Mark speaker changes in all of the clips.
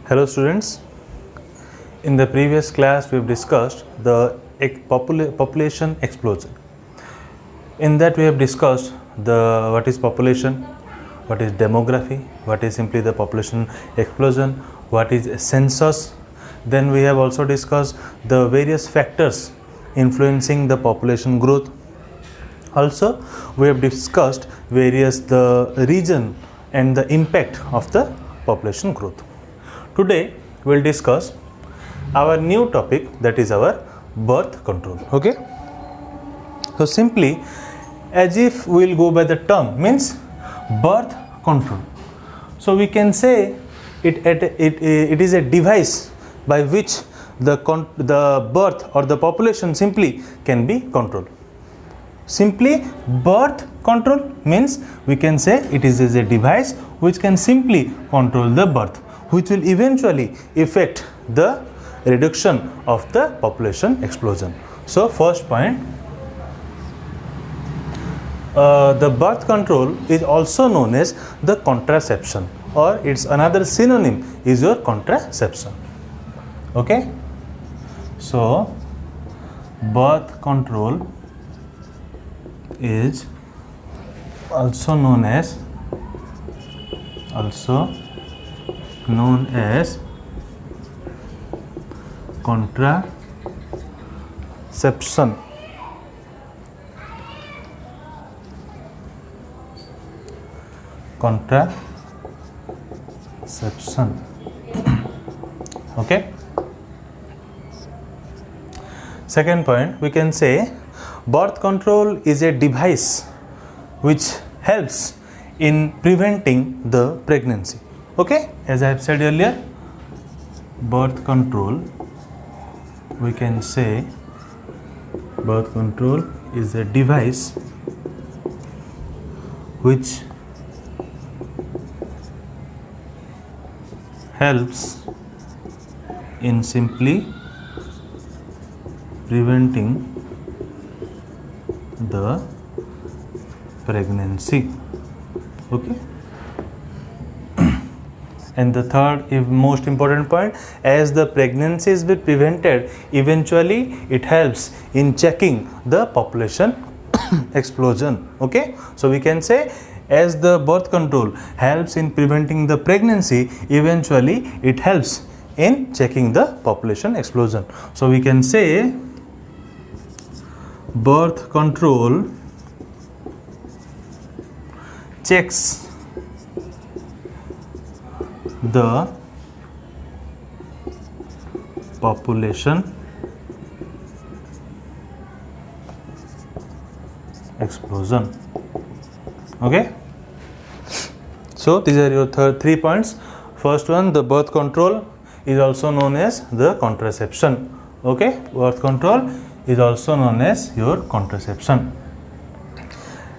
Speaker 1: Hello students, in the previous class we have discussed the population explosion. In that we have discussed what is population, what is demography, what is simply the population explosion, what is census. Then we have also discussed the various factors influencing the population growth. Also we have discussed the region and the impact of the population growth. Today we will discuss our new topic, that is our birth control. Okay, so simply as if we will go by the term, means birth control. So we can say it is a device by which the birth or the population simply can be controlled. Simply birth control means we can say it is a device which can simply control the birth, which will eventually affect the reduction of the population explosion. So first point, the birth control is also known as the contraception, or its another synonym is your contraception. Okay, so birth control is also known as contraception. Okay. Second point, we can say birth control is a device which helps in preventing the pregnancy. Okay, as I have said earlier, birth control, we can say birth control is a device which helps in simply preventing the pregnancy. Okay, and the third most important point, as the pregnancy is be prevented, eventually it helps in checking the population explosion. Okay, so we can say as the birth control helps in preventing the pregnancy, eventually it helps in checking the population explosion. So we can say birth control checks the population explosion. Okay, so these are your three points. First one, the birth control is also known as the contraception. Okay, birth control is also known as your contraception.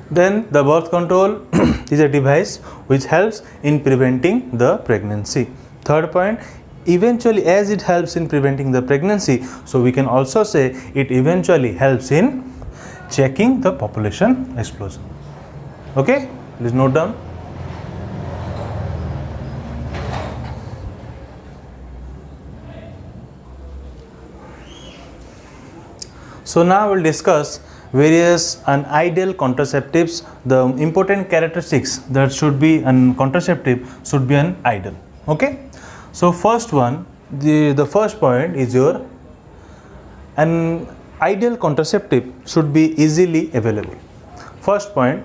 Speaker 1: Then the birth control is a device which helps in preventing the pregnancy. Third point, eventually as it helps in preventing the pregnancy, so we can also say it eventually helps in checking the population explosion. Okay, please note down. So now we'll discuss various ideal contraceptives, the important characteristics that should be an contraceptive should be an ideal. Okay, so first one, the first point is an ideal contraceptive should be easily available. First point,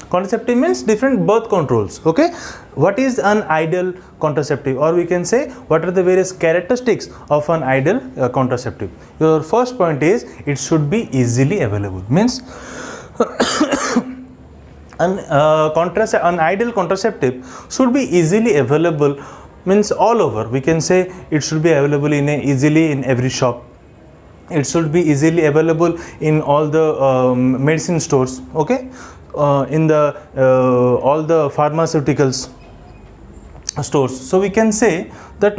Speaker 1: contraceptive means different birth controls. Okay, what is an ideal contraceptive, or we can say what are the various characteristics of an ideal contraceptive. Your first point is it should be easily available, means an ideal contraceptive should be easily available, means all over. We can say it should be available easily in every shop. It should be easily available in all the medicine stores. Okay, in the all the pharmaceuticals stores. So we can say that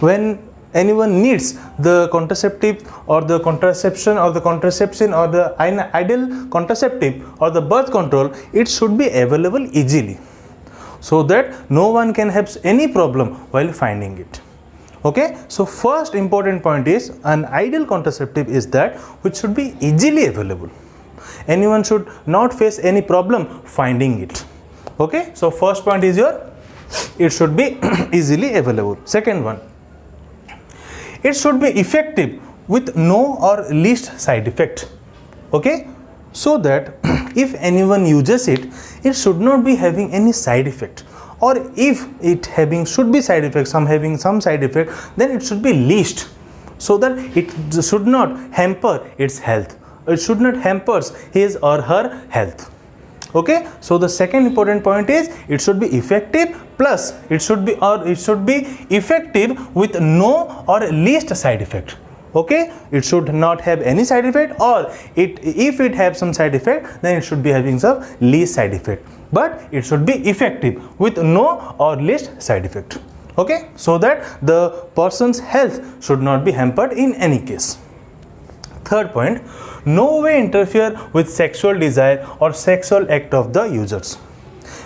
Speaker 1: when anyone needs the contraceptive or the contraception or the ideal contraceptive or the birth control, it should be available easily. so that no one can have any problem while finding it. Okay, so first important point is an ideal contraceptive is that which should be easily available. Anyone should not face any problem finding it. Okay, so first point is it should be easily available. Second one, it should be effective with no or least side effect. Okay, so that if anyone uses it, it should not be having any side effect, or if it should be side effect, having some side effect, then it should be least, so that it should not hamper its health. It should not hamper his or her health. Okay, so the second important point is it should be effective, plus it should be effective with no or least side effect. Okay, it should not have any side effect, or if it have some side effect, then it should be having some least side effect, but it should be effective with no or least side effect. Okay, so that the person's health should not be hampered in any case. Third point, no way interfere with sexual desire or sexual act of the users.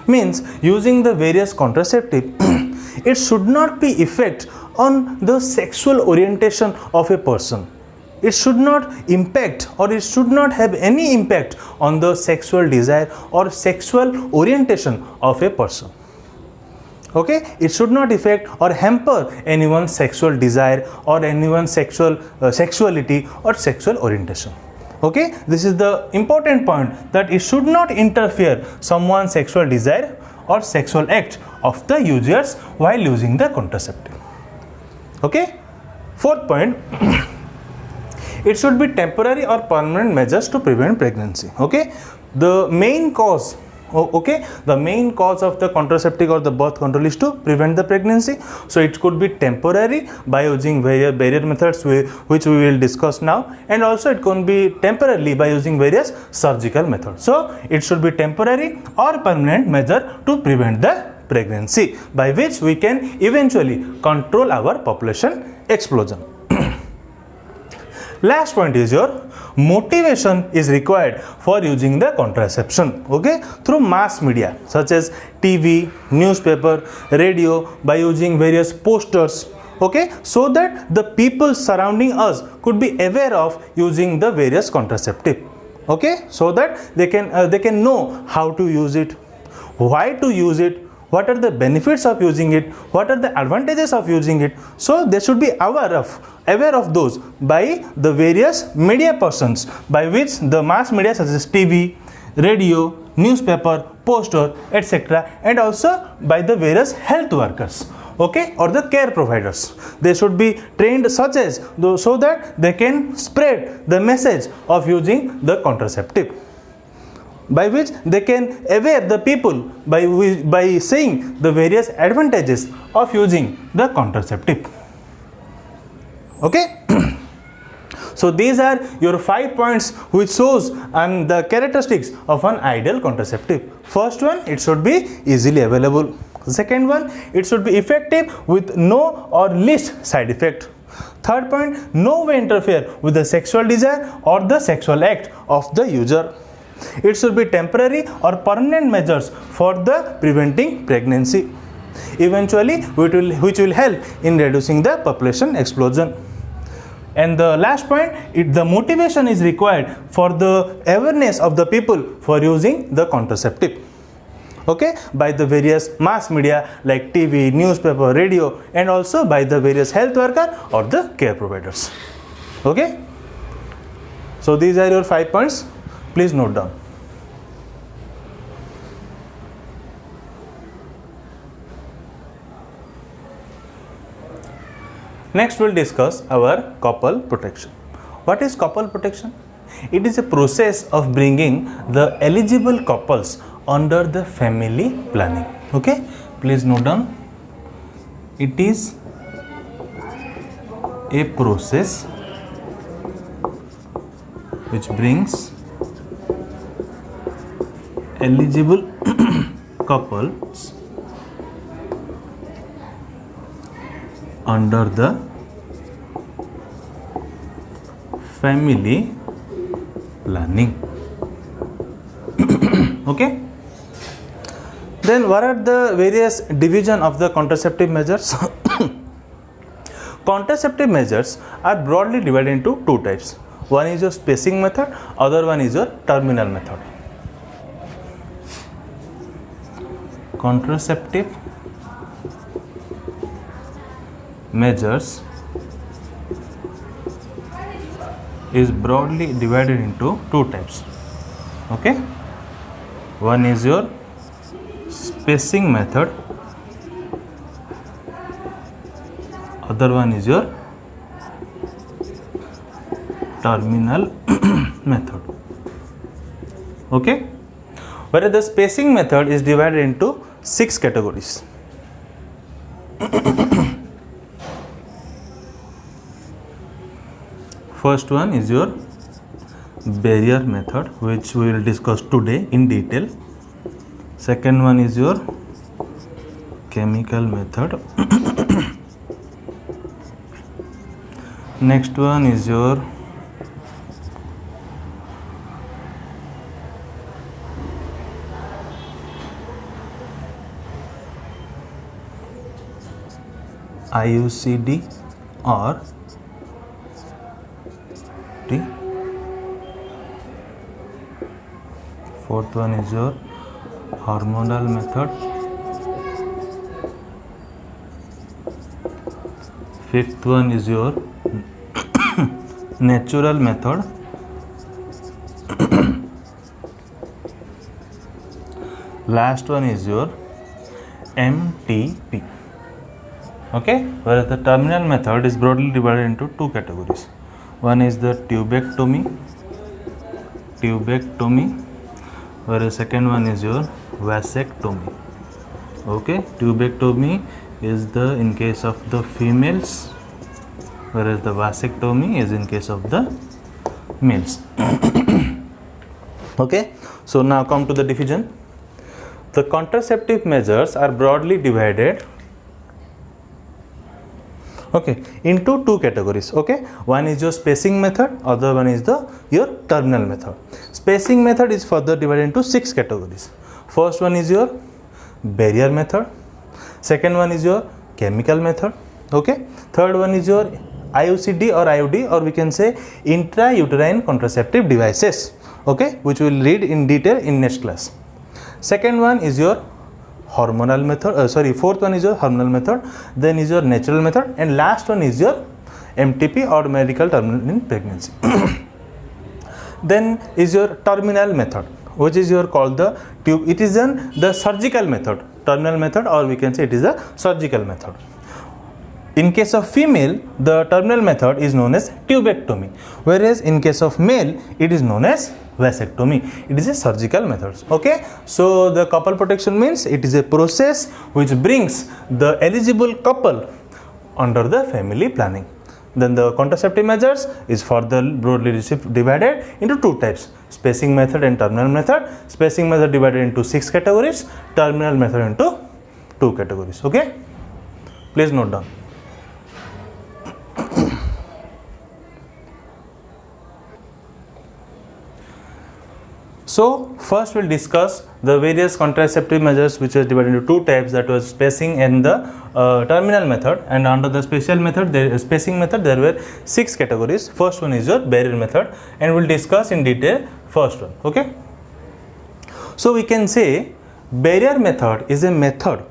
Speaker 1: Means using the various contraceptive it should not be effect on the sexual orientation of a person. It should not impact, or it should not have any impact on the sexual desire or sexual orientation of a person. Okay, it should not affect or hamper anyone's sexual desire or anyone's sexuality or sexual orientation. Okay, this is the important point, that it should not interfere someone's sexual desire or sexual act of the users while using the contraceptive. Okay, fourth point, it should be temporary or permanent measures to prevent pregnancy. Okay, the main cause of the contraceptive or the birth control is to prevent the pregnancy. So it could be temporary by using various barrier methods which we will discuss now, and also it can be temporarily by using various surgical methods. So it should be temporary or permanent measure to prevent the pregnancy, by which we can eventually control our population explosion. Last point is your motivation is required for using the contraception, okay, through mass media such as TV, newspaper, radio, by using various posters, okay, so that the people surrounding us could be aware of using the various contraceptive, okay, so that they can know how to use it, why to use it, what are the benefits of using it, what are the advantages of using it. So they should be aware of those by the various media persons, by which the mass media such as TV, radio, newspaper, poster, etc., and also by the various health workers, okay, or the care providers. They should be trained such as so that they can spread the message of using the contraceptive, by which they can aware the people by saying the various advantages of using the contraceptive. Okay. So these are your 5 points which shows the characteristics of an ideal contraceptive. First one, it should be easily available. Second one, it should be effective with no or least side effect. Third point, no way interfere with the sexual desire or the sexual act of the user. It should be temporary or permanent measures for the preventing pregnancy, eventually which will help in reducing the population explosion. And the last point, the motivation is required for the awareness of the people for using the contraceptive, okay, by the various mass media like TV, newspaper, radio, and also by the various health worker or the care providers. Okay, so these are your 5 points. Please note down. Next we'll discuss our couple protection. What is couple protection? It is a process of bringing the eligible couples under the family planning. Okay, please note down. It is a process which brings eligible couples under the family planning. Okay, Then what are the various division of the contraceptive measures? Contraceptive measures are broadly divided into two types. One is your spacing method, other one is your terminal method. Contraceptive measures is broadly divided into two types. Okay, one is your spacing method, other one is your terminal method. Okay, whereas the spacing method is divided into 6 categories. First one is your barrier method, which we will discuss today in detail. Second one is your chemical method. Next one is your IUCD or T. Fourth one is your hormonal method. Fifth one is your natural method. Last one is your MTP. Okay, whereas the terminal method is broadly divided into two categories. One is the tubectomy, whereas second one is your vasectomy. Okay, tubectomy is the in case of the females, whereas the vasectomy is in case of the males. Okay, so now come to the division. The contraceptive measures are broadly divided into two categories. Okay, one is your spacing method, other one is your terminal method. Spacing method is further divided into 6 categories. First one is your barrier method, second one is your chemical method. Okay, third one is your IUCD or IUD, or we can say intrauterine contraceptive devices. Okay, which we will read in detail in next class. Second one is your hormonal method, fourth one is your hormonal method, then is your natural method, and last one is your MTP or medical terminal in pregnancy. Then is your terminal method, which is your called the tube. It is the surgical method, terminal method, or we can say it is a surgical method. In case of female, the terminal method is known as tubectomy, whereas in case of male, it is known as vasectomy. It is a surgical method. Okay, so the couple protection means it is a process which brings the eligible couple under the family planning. Then the contraceptive measures is further broadly divided into two types: spacing method and terminal method. Spacing method divided into 6 categories, terminal method into 2 categories. Okay, please note down. So first we'll discuss the various contraceptive measures which are divided into 2 types, that was spacing and the terminal method. And under the spacing method there were 6 categories. First one is your barrier method, and we'll discuss in detail first one. Okay, so we can say barrier method is a method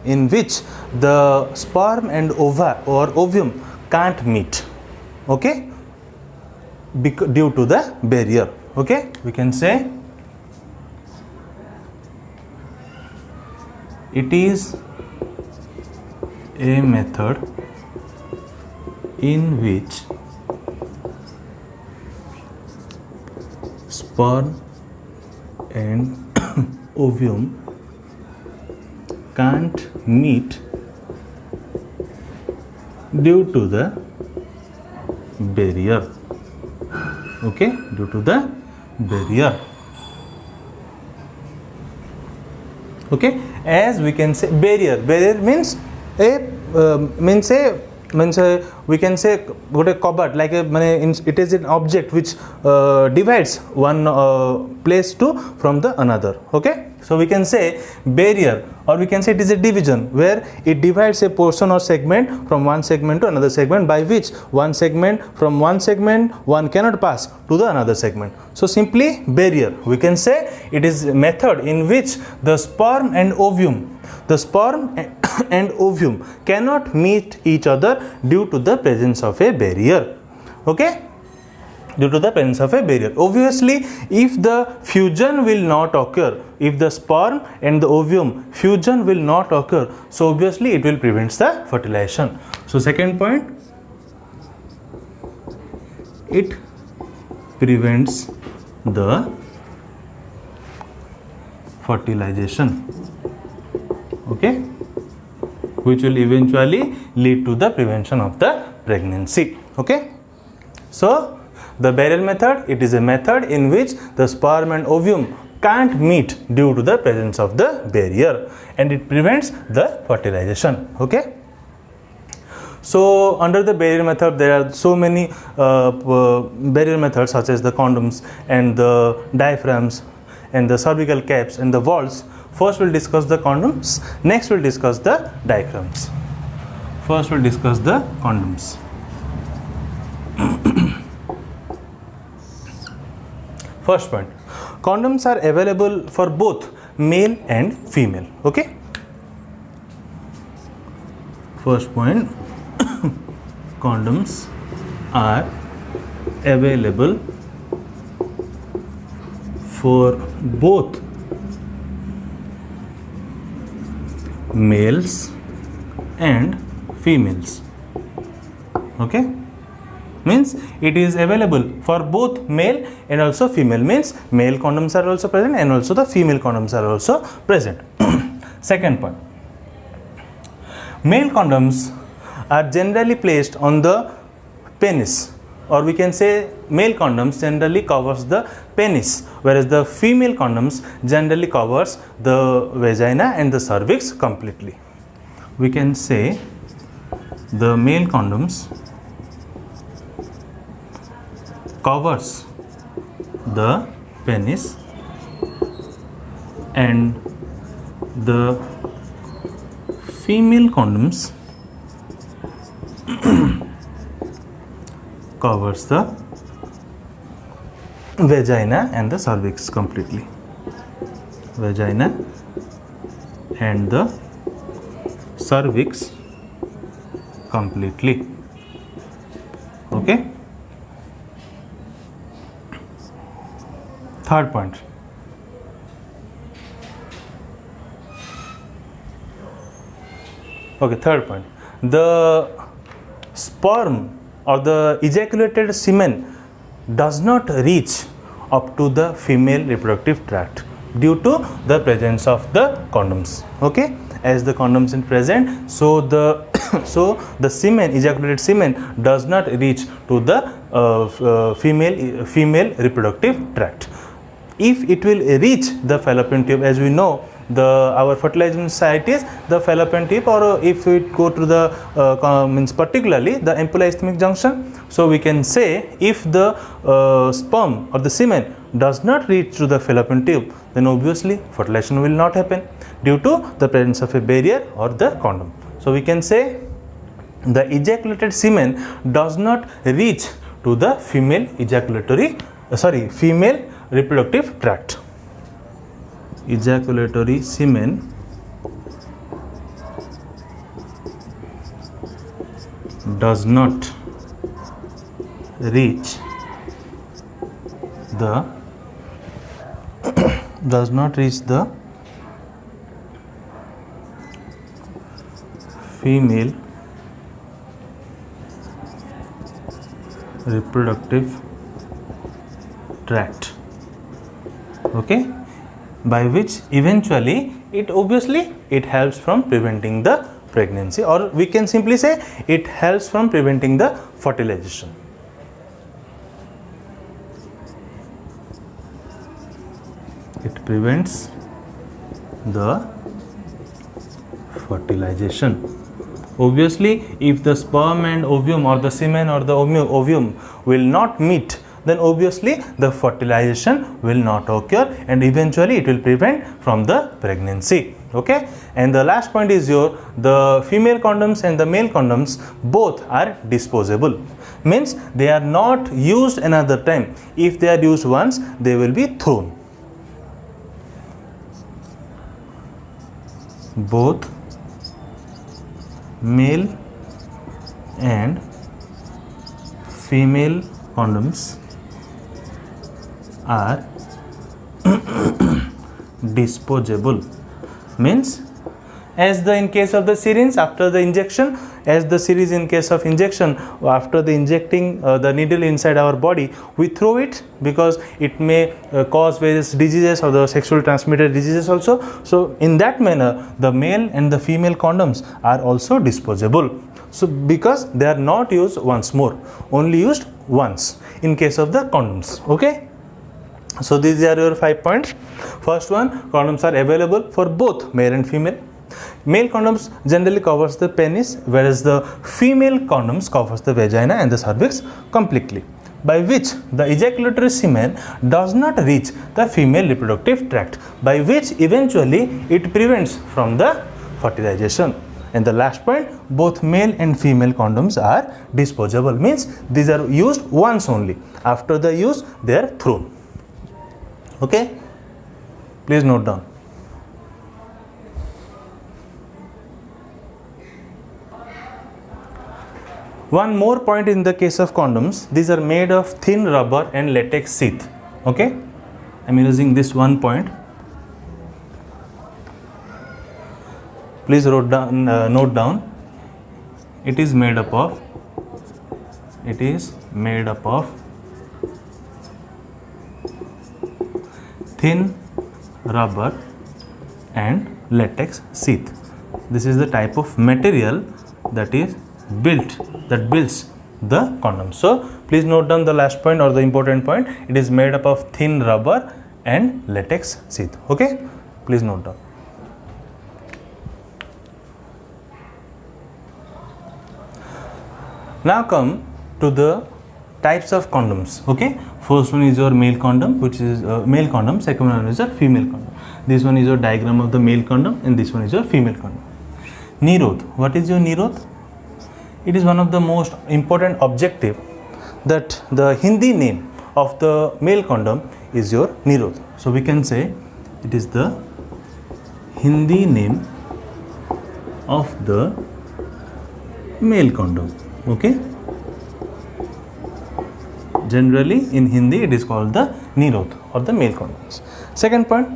Speaker 1: in which the sperm and ova or ovum can't meet. Okay, due to the barrier. Okay, we can say it is a method in which sperm and ovum can't meet due to the barrier. Okay, due to the barrier. Okay, as we can say barrier means a means we can say what a cupboard, like a it is an object which divides one place to from the another. Okay, so we can say barrier, or we can say it is a division where it divides a portion or segment from one segment to another segment, by which one segment from one segment one cannot pass to the another segment. So simply barrier, we can say it is a method in which the sperm and ovum and ovum cannot meet each other due to the presence of a barrier. Okay, due to the presence of a barrier. Obviously, if the fusion will not occur, if the sperm and the ovum fusion will not occur, so obviously it will prevent the fertilization. So second point, it prevents the fertilization. Okay, which will eventually lead to the prevention of the pregnancy. Okay, so the barrier method, it is a method in which the sperm and ovum can't meet due to the presence of the barrier, and it prevents the fertilization. Okay, so under the barrier method there are so many barrier methods such as the condoms and the diaphragms and the cervical caps and the valves. First we'll discuss the condoms, next we'll discuss the diaphragms. First we'll discuss the condoms. First point, condoms are available for both male and female. Okay, first point, condoms are available for both males and females. Okay, means it is available for both male and also female, means male condoms are also present and also the female condoms are also present. Second point, male condoms are generally placed on the penis, or we can say male condoms generally covers the penis, whereas the female condoms generally covers the vagina and the cervix completely. We can say the male condoms covers the penis and the female condoms covers the vagina and the cervix completely. Vagina and the cervix completely. Okay. Third point. Okay, third point. The sperm or the ejaculated semen does not reach up to the female reproductive tract due to the presence of the condoms. Okay, as the condoms is present, so the the semen, ejaculated semen, does not reach to the female reproductive tract. If it will reach the fallopian tube, as we know, our fertilization site is the fallopian tube, or if it go to the means particularly the ampulla-isthmic junction. So we can say if the sperm or the semen does not reach to the fallopian tube, then obviously fertilization will not happen due to the presence of a barrier or the condom. So we can say the ejaculated semen does not reach to the female female reproductive tract. Ejaculatory semen does not reach the female reproductive tract. Okay, by which eventually it helps from preventing the pregnancy, or we can simply say it helps from preventing the fertilization. It prevents the fertilization. Obviously, if the sperm and ovum or the semen or the ovum will not meet, then obviously the fertilization will not occur and eventually it will prevent from the pregnancy. Okay, and the last point is the female condoms and the male condoms both are disposable, means they are not used another time. If they are used once, they will be thrown. Both male and female condoms are disposable, means as in case of the syringe after the injection, as the syringe in case of injection, after the injecting the needle inside our body, we throw it because it may cause various diseases or the sexual transmitted diseases also. So in that manner, the male and the female condoms are also disposable. So because they are not used once more, only used once in case of the condoms. Okay. So these are your 5 points. First one, condoms are available for both male and female. Male condoms generally covers the penis, whereas the female condoms covers the vagina and the cervix completely, by which the ejaculatory semen does not reach the female reproductive tract, by which eventually it prevents from the fertilization. And the last point, both male and female condoms are disposable, means these are used once only. After the use, they are thrown. Okay, please note down. One more point in the case of condoms, these are made of thin rubber and latex sheath. Okay, I am using this one point. Please note down. It is made up of thin rubber and latex sheath. This is the type of material that builds the condom. So please note down the last point or the important point. It is made up of thin rubber and latex sheath. Okay, please note down. Now come to the types of condoms. Okay, first one is your male condom, which is male condom. Second one is your female condom. This one is your diagram of the male condom and this one is your female condom. Nirodh. What is your Nirodh? It is one of the most important objective, that the Hindi name of the male condom is your Nirodh. So we can say it is the Hindi name of the male condom. Okay, generally in Hindi it is called the Nirodh or the male condoms. Second point,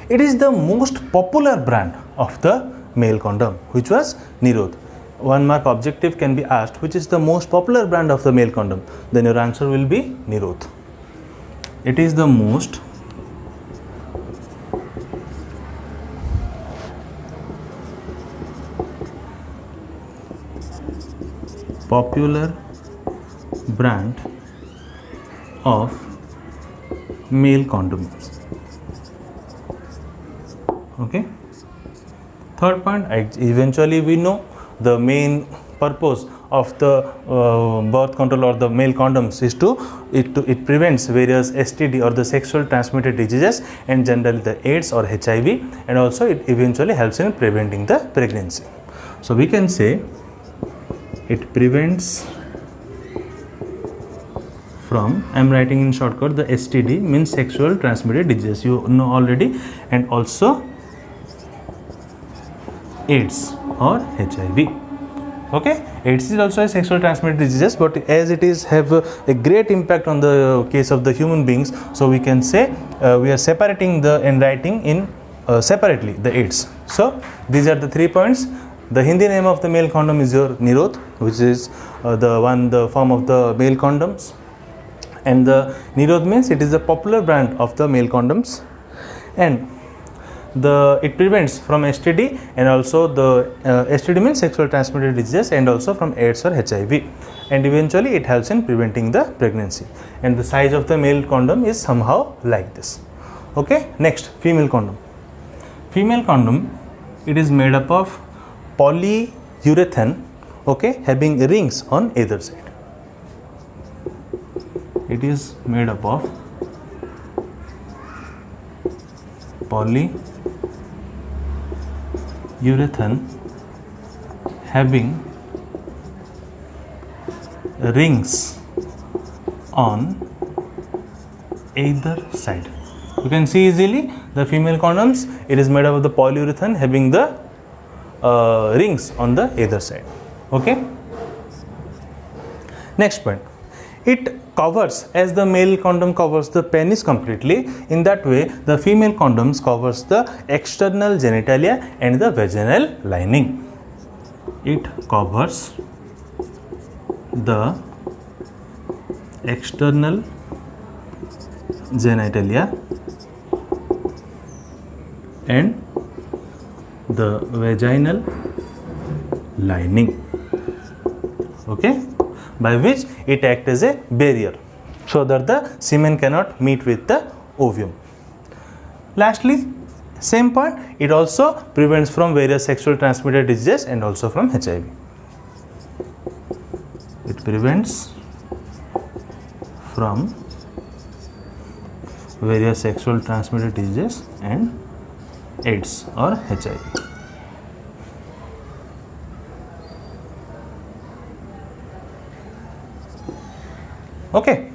Speaker 1: it is the most popular brand of the male condom, which was Nirodh. 1 mark objective can be asked, which is the most popular brand of the male condom, then your answer will be Nirodh. It is the most popular brand of male condoms. Okay. Third point, eventually we know the main purpose of the birth control or the male condoms is it prevents various STD or the sexual transmitted diseases and generally the AIDS or HIV, and also it eventually helps in preventing the pregnancy. So we can say it prevents from, I am writing in shortcut, the STD means sexual transmitted diseases, you know already, and also AIDS or HIV. Okay, AIDS is also a sexual transmitted disease, but as it is have a great impact on the case of the human beings, so we can say we are separating the and writing in separately the AIDS. So these are the 3 points. The Hindi name of the male condom is your Nirodh, which is the form of the male condoms, and the Nirodh means it is the popular brand of the male condoms, and it prevents from STD, and also the STD means sexual transmitted diseases, and also from AIDS or HIV, and eventually it helps in preventing the pregnancy. And the size of the male condom is somehow like this. Okay, next, female condom. Female condom, it is made up of urethane, okay, having rings on either side. It is made up of polyurethane having rings on either side. You can see easily the female condoms, it is made up of the polyurethane having the rings on the either side. Okay. Next point, it covers, as the male condom covers the penis completely, in that way the female condoms covers the external genitalia and the vaginal lining. It covers the external genitalia and the vaginal lining, okay, by which it acts as a barrier so that the semen cannot meet with the ovum. Lastly, same point, it also prevents from various sexual transmitted diseases and also from HIV. It prevents from various sexual transmitted diseases and AIDS or HIV. Okay.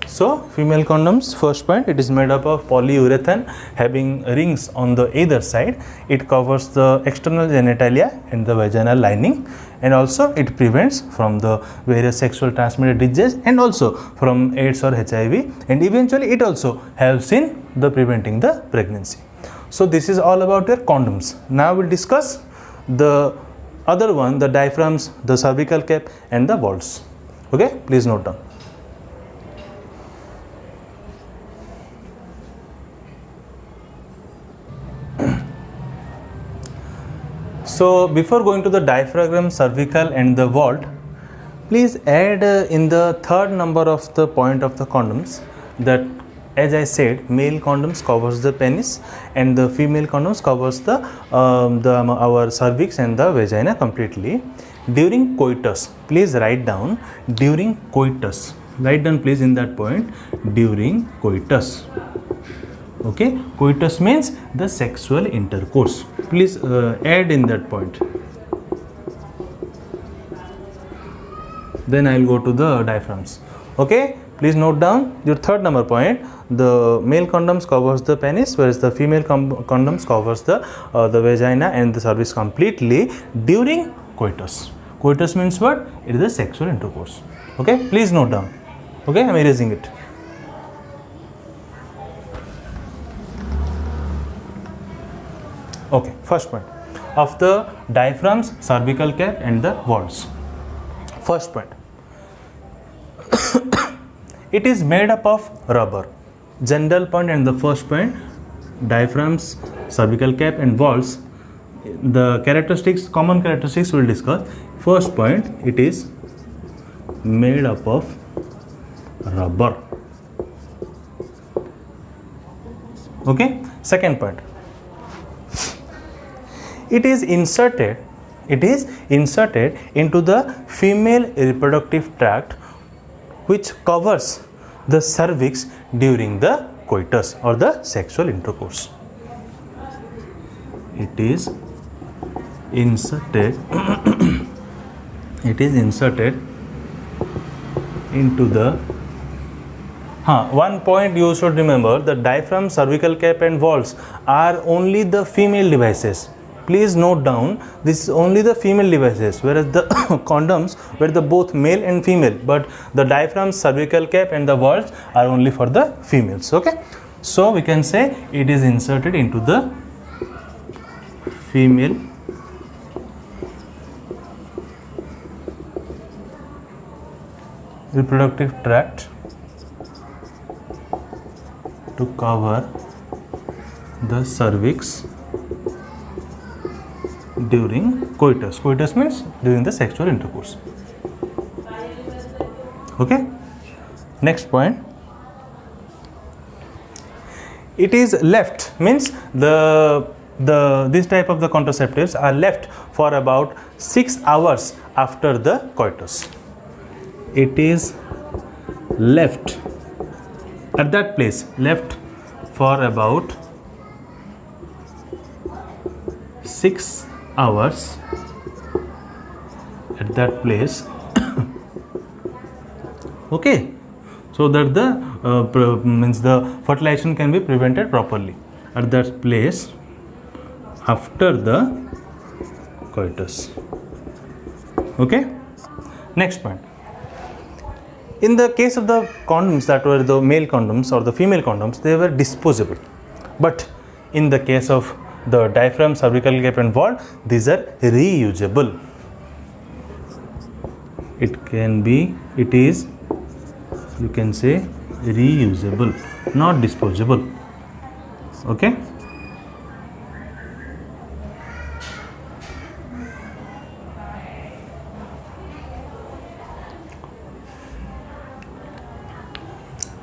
Speaker 1: So, female condoms, first point, it is made up of polyurethane having rings on the either side. It covers the external genitalia and the vaginal lining, and also it prevents from the various sexual transmitted diseases and also from AIDS or HIV, and eventually it also helps in the preventing the pregnancy. So, this is all about your condoms. Now, we will discuss the other one, the diaphragms, the cervical cap and the valves. Okay, please note down. So, before going to the diaphragm, cervical and the vault, please add in the third number of the point of the condoms that, as I said, male condoms covers the penis and the female condoms covers the our cervix and the vagina completely. During coitus, please write down during coitus. Write down please in that point, during coitus. Okay, coitus means the sexual intercourse. Please add in that point. Then I will go to the diaphragms. Okay, please note down your third number point. The male condoms covers the penis, whereas the female condoms covers the vagina and the cervix completely during coitus. Coitus means what? It is a sexual intercourse. Okay, please note down. Okay, I am erasing it. Okay, first point of the diaphragms, cervical cap and the valves. First point, it is made up of rubber. General point and the first point, diaphragms, cervical cap and valves, the characteristics, common characteristics we will discuss. First point, it is made up of rubber. Okay, second point, it is inserted into the female reproductive tract, which covers the cervix during the coitus or the sexual intercourse. It is inserted into the one point you should remember, the diaphragm, cervical cap and valves are only the female devices. Please note down, this is only the female devices, whereas the condoms were the both male and female, but the diaphragm, cervical cap and the valves are only for the females. Okay, so we can say it is inserted into the female reproductive tract to cover the cervix during coitus. Coitus means during the sexual intercourse. Okay. Next point, it is left means the this type of the contraceptives are left for about 6 hours after the coitus. It is left at that place, left for about 6 hours at that place. Okay, so that the means the fertilization can be prevented properly at that place after the coitus. Okay, next point. In the case of the condoms that were the male condoms or the female condoms, they were disposable. But in the case of the diaphragm, cervical gap and wall, these are reusable. It is, you can say, reusable, not disposable. Okay.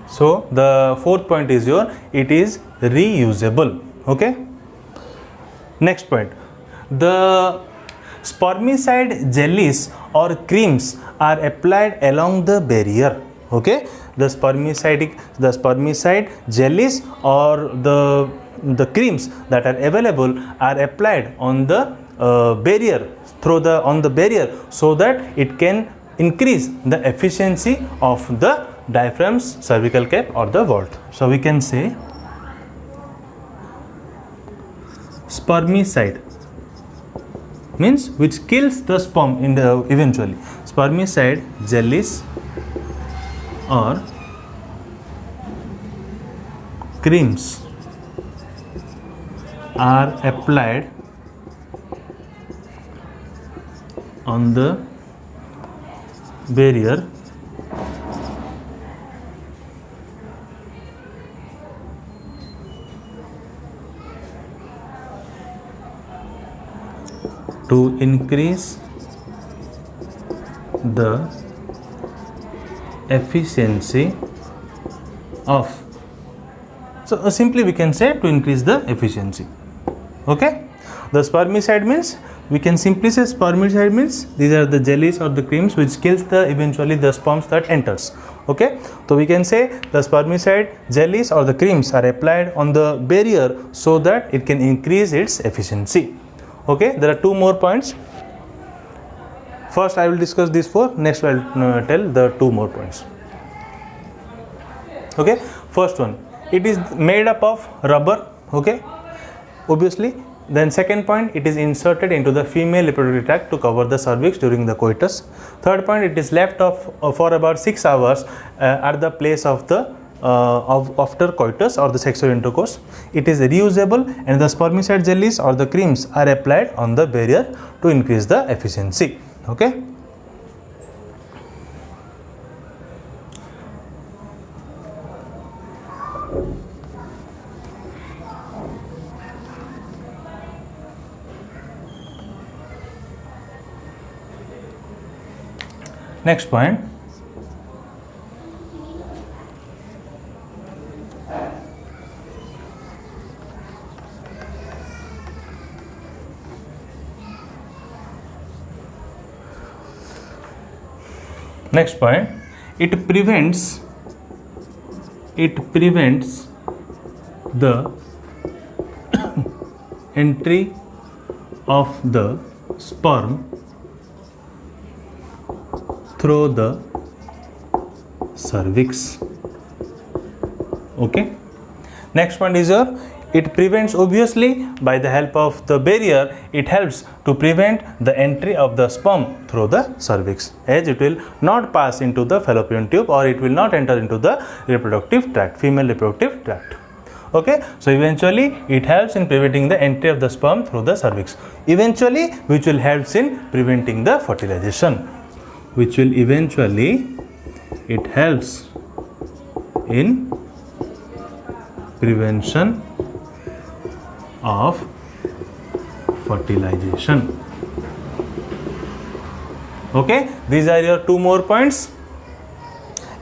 Speaker 1: So the fourth point is it is reusable. Okay. Next point, the spermicide jellies or creams are applied along the barrier. Okay, the spermicide jellies or the creams that are available are applied on the barrier, on the barrier, so that it can increase the efficiency of the diaphragms, cervical cap or the vault. So we can say spermicide means which kills the sperm in the eventually. Spermicide jellies or creams are applied on the barrier to increase the efficiency of, so simply we can say to increase the efficiency. Okay, the spermicide means, we can simply say spermicide means these are the jellies or the creams which kills the eventually the sperms that enters. Okay, so we can say the spermicide jellies or the creams are applied on the barrier so that it can increase its efficiency. Okay, there are two more points. First I will discuss these four, next I will tell the two more points. Okay, first one, it is made up of rubber. Okay, obviously. Then second point, it is inserted into the female reproductive tract to cover the cervix during the coitus. Third point, it is left for about 6 hours at the place of the after coitus or the sexual intercourse. It is reusable and the spermicide jellies or the creams are applied on the barrier to increase the efficiency. Okay. Next point, it prevents the entry of the sperm through the cervix. Okay. Next point is it prevents, obviously by the help of the barrier, it helps to prevent the entry of the sperm through the cervix, as it will not pass into the fallopian tube or it will not enter into the reproductive tract, female reproductive tract. Okay, so eventually it helps in preventing the entry of the sperm through the cervix, eventually which will helps in preventing the fertilization. Which will eventually, it helps in prevention of fertilization. Okay, these are your two more points.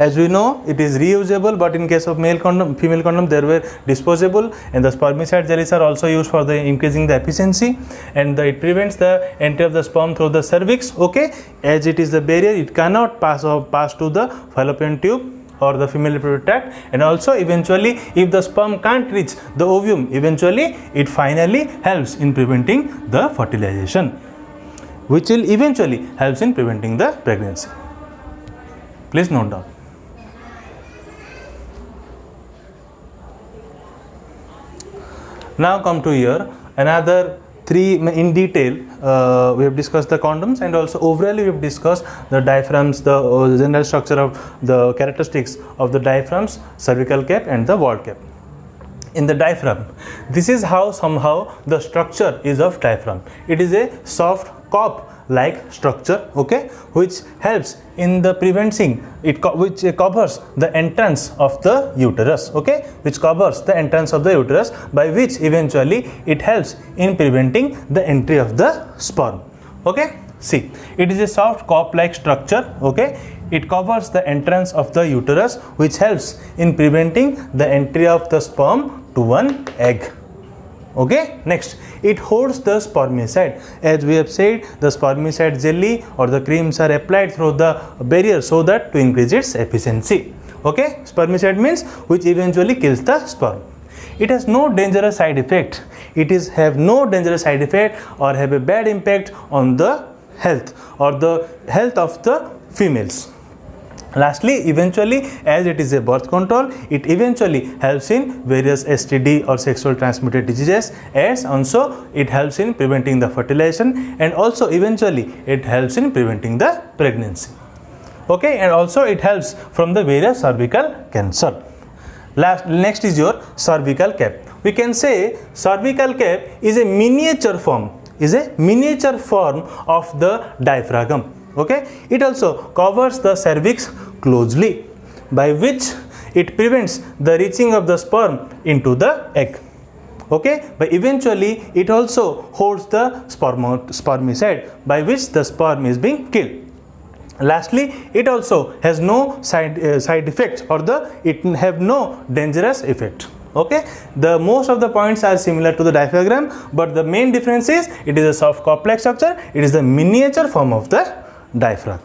Speaker 1: As we know, it is reusable, but in case of male condom, female condom, they were disposable, and the spermicide jellies are also used for the increasing the efficiency, and it prevents the entry of the sperm through the cervix. Okay, as it is the barrier, it cannot pass to the fallopian tube or the female reproductive tract, and also eventually if the sperm can't reach the ovum, eventually it finally helps in preventing the fertilization, which will eventually helps in preventing the pregnancy. Please note down. Now come to here another three in detail. We have discussed the condoms, and also overall we have discussed the diaphragms, the general structure of the characteristics of the diaphragms, cervical cap and the wall cap. In the diaphragm, this is how somehow the structure is of diaphragm. It is a soft cup like structure, okay, which helps in the preventing which covers the entrance of the uterus, okay, which covers the entrance of the uterus, by which eventually it helps in preventing the entry of the sperm. Okay, see, it is a soft cup like structure, okay, it covers the entrance of the uterus, which helps in preventing the entry of the sperm to one egg. Okay, next, it holds the spermicide. As we have said, the spermicide jelly or the creams are applied through the barrier so that to increase its efficiency. Okay, spermicide means which eventually kills the sperm. It has no dangerous side effect. It is have no dangerous side effect or have a bad impact on the health or the health of the females. Lastly, eventually, as it is a birth control, it eventually helps in various STD or sexual transmitted diseases, as also it helps in preventing the fertilization, and also eventually it helps in preventing the pregnancy. Okay, and also it helps from the various cervical cancer. Next is your cervical cap. We can say cervical cap is a miniature form of the diaphragm. Okay, it also covers the cervix closely, by which it prevents the reaching of the sperm into the egg. Okay, but eventually it also holds the spermicide, by which the sperm is being killed. Lastly, it also has no side effects, or it have no dangerous effect. Okay, the most of the points are similar to the diaphragm, but the main difference is it is a soft complex structure. It is the miniature form of the diaphragm.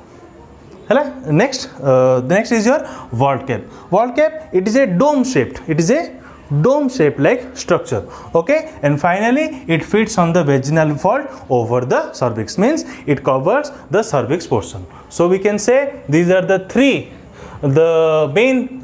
Speaker 1: Hello. Next, the next is your vault cap. Vault cap, it is a dome shaped. It is a dome shaped like structure. Okay, and finally it fits on the vaginal vault over the cervix, means it covers the cervix portion. So we can say these are the main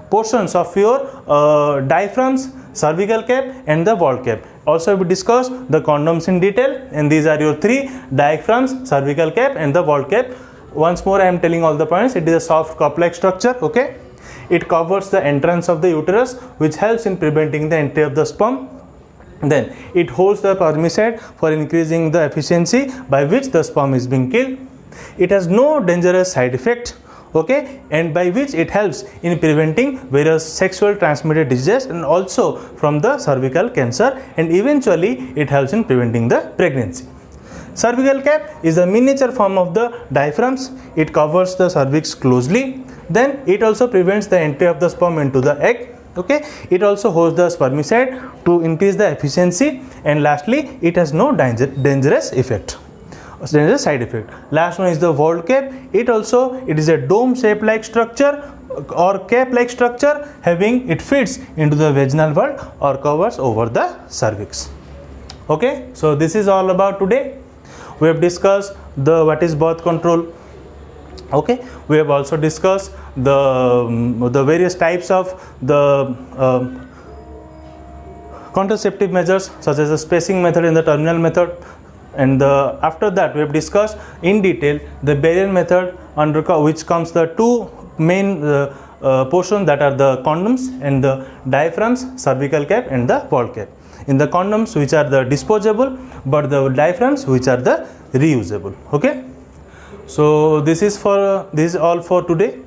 Speaker 1: portions of your diaphragms, cervical cap and the vault cap. Also we discussed the condoms in detail, and these are your three: diaphragms, cervical cap and the vault cap. Once more I am telling all the points. It is a soft cup-like structure. Okay, it covers the entrance of the uterus, which helps in preventing the entry of the sperm. Then it holds the spermicide for increasing the efficiency, by which the sperm is being killed. It has no dangerous side effect. Okay, and by which it helps in preventing various sexual transmitted diseases and also from the cervical cancer, and eventually it helps in preventing the pregnancy. Cervical cap is a miniature form of the diaphragms. It covers the cervix closely. Then it also prevents the entry of the sperm into the egg. Okay, it also holds the spermicide to increase the efficiency, and lastly it has no dangerous effect. Dangerous side effect. Last one is the vault cap. It is a dome shaped like structure or cap like structure, it fits into the vaginal vault or covers over the cervix. Okay, so this is all about today. We have discussed what is birth control. Okay, we have also discussed the various types of the contraceptive measures, such as the spacing method and the terminal method. And after that we have discussed in detail the barrier method, under which comes the two main portions, that are the condoms and the diaphragms, cervical cap and the vault cap. In the condoms, which are the disposable, but the diaphragms, which are the reusable. Okay, so this is all for today.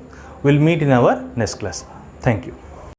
Speaker 1: We'll meet in our next class. Thank you.